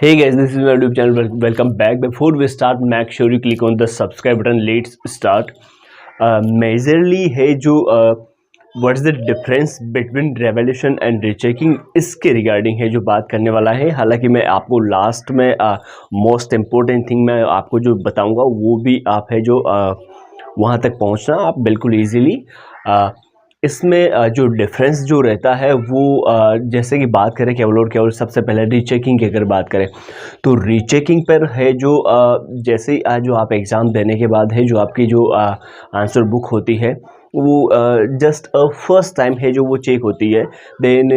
Hey guys, this is my YouTube channel. Welcome back. Before we start, make sure you click on the subscribe button. Let's start. Majorly है जो what is the difference between revolution and rechecking, इसके regarding है जो बात करने वाला है। हालांकि मैं आपको लास्ट में मोस्ट इम्पोर्टेंट थिंग मैं आपको जो बताऊंगा वो भी आप है जो वहाँ तक पहुँचना आप बिल्कुल ईजीली। इसमें जो डिफरेंस जो रहता है वो जैसे कि बात करें केवल और केवल सबसे पहले रीचेकिंग की अगर बात करें तो रीचेकिंग पर है जो जैसे जो आप एग्ज़ाम देने के बाद है जो आपकी जो आंसर बुक होती है वो जस्ट फर्स्ट टाइम है जो वो चेक होती है। देन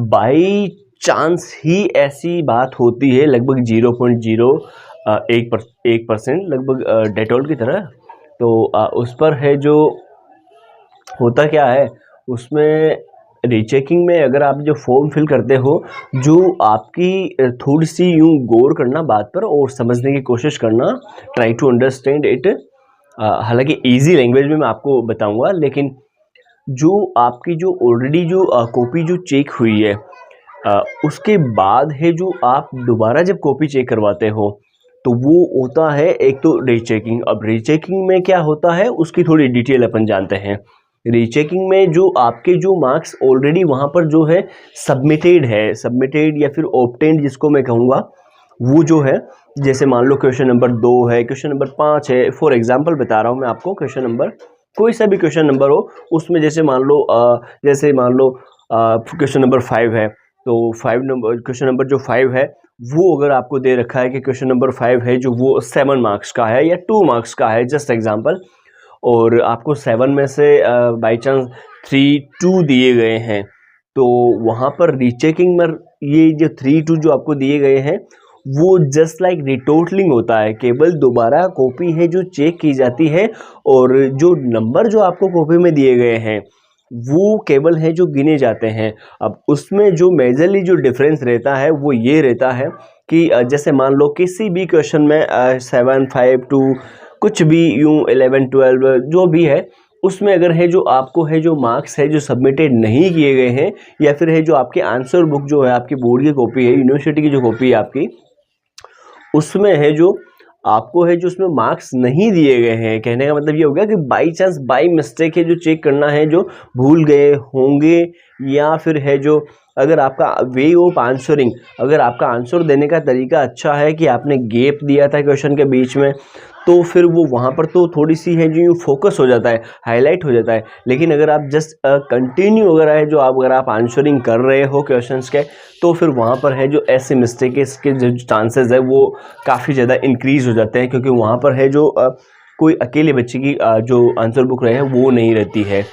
बाई चांस ही ऐसी बात होती है लगभग 0.01% लगभग डेटॉल की तरह। तो उस पर है जो होता क्या है उसमें रीचेकिंग में अगर आप जो फॉर्म फिल करते हो जो आपकी थोड़ी सी यूँ गौर करना बात पर और समझने की कोशिश करना, ट्राई टू अंडरस्टैंड इट। हालांकि इजी लैंग्वेज में मैं आपको बताऊंगा, लेकिन जो आपकी जो ऑलरेडी जो कॉपी जो चेक हुई है उसके बाद है जो आप दोबारा जब कॉपी चेक करवाते हो तो वो होता है एक तो रीचेकिंग। अब रीचेकिंग में क्या होता है उसकी थोड़ी डिटेल अपन जानते हैं। रीचेकिंग में जो आपके जो मार्क्स ऑलरेडी वहाँ पर जो है सबमिटेड या फिर ऑब्टेन्ड जिसको मैं कहूँगा, वो जो है जैसे मान लो क्वेश्चन नंबर 2 है, क्वेश्चन नंबर 5 है, फॉर एग्जांपल बता रहा हूँ मैं आपको। क्वेश्चन नंबर कोई सा भी क्वेश्चन नंबर हो उसमें जैसे मान लो क्वेश्चन नंबर 5 है तो 5 नंबर क्वेश्चन नंबर जो 5 है वो अगर आपको दे रखा है कि क्वेश्चन नंबर 5 है जो वो 7 मार्क्स का है या 2 मार्क्स का है, जस्ट एग्जांपल, और आपको 7 में से बाई चांस 3-2 दिए गए हैं तो वहाँ पर रीचेकिंग में ये जो 3-2 जो आपको दिए गए हैं वो जस्ट लाइक रिटोटलिंग होता है। केवल दोबारा कॉपी है जो चेक की जाती है और जो नंबर जो आपको कॉपी में दिए गए हैं वो केवल है जो गिने जाते हैं। अब उसमें जो मेजरली जो डिफरेंस रहता है वो ये रहता है कि जैसे मान लो किसी भी क्वेश्चन में 7, 5, 2 कुछ भी यूँ 11, 12 जो भी है उसमें अगर है जो आपको है जो मार्क्स है जो सबमिटेड नहीं किए गए हैं या फिर है जो आपके आंसर बुक जो है आपकी बोर्ड की कॉपी है, यूनिवर्सिटी की जो कॉपी है आपकी, उसमें है जो आपको है जो उसमें मार्क्स नहीं दिए गए हैं, कहने का मतलब ये हो गया कि बाई चांस बाई मिस्टेक है जो चेक करना है जो भूल गए होंगे या फिर है जो अगर आपका वे ऑफ आंसरिंग, अगर आपका आंसर देने का तरीका अच्छा है कि आपने गैप दिया था क्वेश्चन के बीच में तो फिर वो वहाँ पर तो थोड़ी सी है जो फोकस हो जाता है, हाईलाइट हो जाता है। लेकिन अगर आप जस्ट कंटिन्यू अगर आप आंसरिंग कर रहे हो क्वेश्चंस के तो फिर वहाँ पर है जो ऐसे मिस्टेक के जो चांसेस है वो काफ़ी ज़्यादा इंक्रीज़ हो जाते हैं, क्योंकि वहाँ पर है जो कोई अकेले बच्चे की जो आंसर बुक रहे हैं वो नहीं रहती है।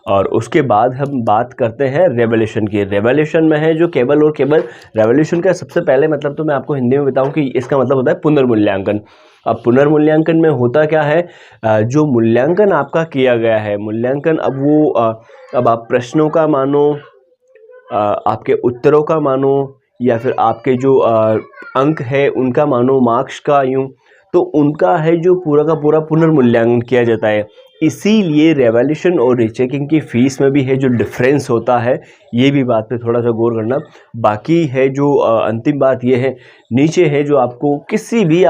और उसके बाद हम बात करते हैं रेवोल्यूशन की। रेवोल्यूशन में है जो केवल और केवल रेवोल्यूशन का सबसे पहले मतलब तो मैं आपको हिंदी में बताऊं कि इसका मतलब होता है पुनर्मूल्यांकन। अब पुनर्मूल्यांकन में होता क्या है, जो मूल्यांकन आपका किया गया है, मूल्यांकन अब वो अब आप प्रश्नों का मानो, आपके उत्तरों का मानो या फिर आपके जो अंक है उनका मानो, मार्क्स का यूँ, तो उनका है जो पूरा का पूरा पुनर्मूल्यांकन किया जाता है। इसीलिए रेवोल्यूशन और रीचेकिंग की फ़ीस में भी है जो डिफरेंस होता है, ये भी बात पे थोड़ा सा गौर करना। बाकी है जो अंतिम बात ये है, नीचे है जो आपको किसी भी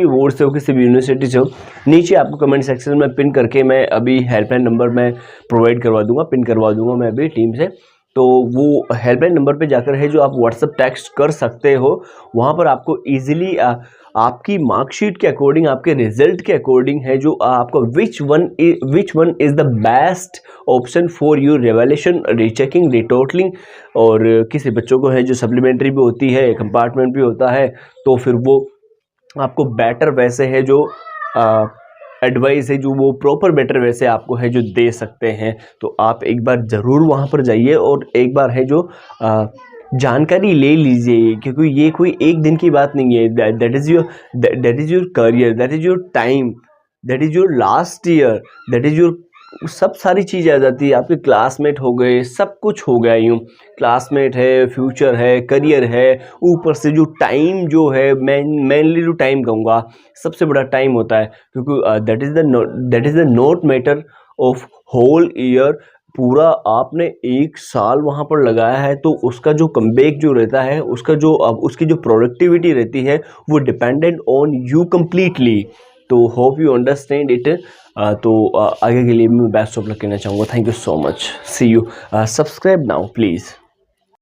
बोर्ड से हो, किसी भी यूनिवर्सिटी से हो, नीचे आपको कमेंट सेक्शन में पिन करके मैं अभी हेल्पलाइन नंबर मैं प्रोवाइड करवा दूँगा, पिन करवा दूँगा मैं अभी टीम से। तो वो हेल्पलाइन नंबर पे जाकर है जो आप व्हाट्सअप टेक्स्ट कर सकते हो। वहाँ पर आपको ईजिली आपकी मार्कशीट के अकॉर्डिंग, आपके रिजल्ट के अकॉर्डिंग है जो आपको which one is the best option for you revolution, rechecking, retotalling. और किसी बच्चों को है जो सप्लीमेंट्री भी होती है, कंपार्टमेंट भी होता है, तो फिर वो आपको बेटर वैसे है जो एडवाइस है जो वो प्रॉपर बेटर वैसे आपको है जो दे सकते हैं। तो आप एक बार ज़रूर वहाँ पर जाइए और एक बार है जो जानकारी ले लीजिए, क्योंकि ये कोई एक दिन की बात नहीं है। That is your career, that is your time, that is your last year, that is your सब सारी चीज़ें आ जाती है। आपके क्लासमेट हो गए, सब कुछ हो गया यूँ, क्लासमेट है, फ्यूचर है, करियर है, ऊपर से जो टाइम जो है, मेनली जो टाइम कहूँगा सबसे बड़ा टाइम होता है, क्योंकि that is the note matter of whole year पूरा आपने 1 साल वहाँ पर लगाया है, तो उसका जो कमबैक जो रहता है, उसका जो उसकी जो प्रोडक्टिविटी रहती है वो डिपेंडेंट ऑन यू कम्प्लीटली। तो होप यू अंडरस्टैंड इट। तो आगे के लिए मैं बेस्ट ऑफ लक कहना चाहूँगा। Thank you so much, see you. Subscribe now please.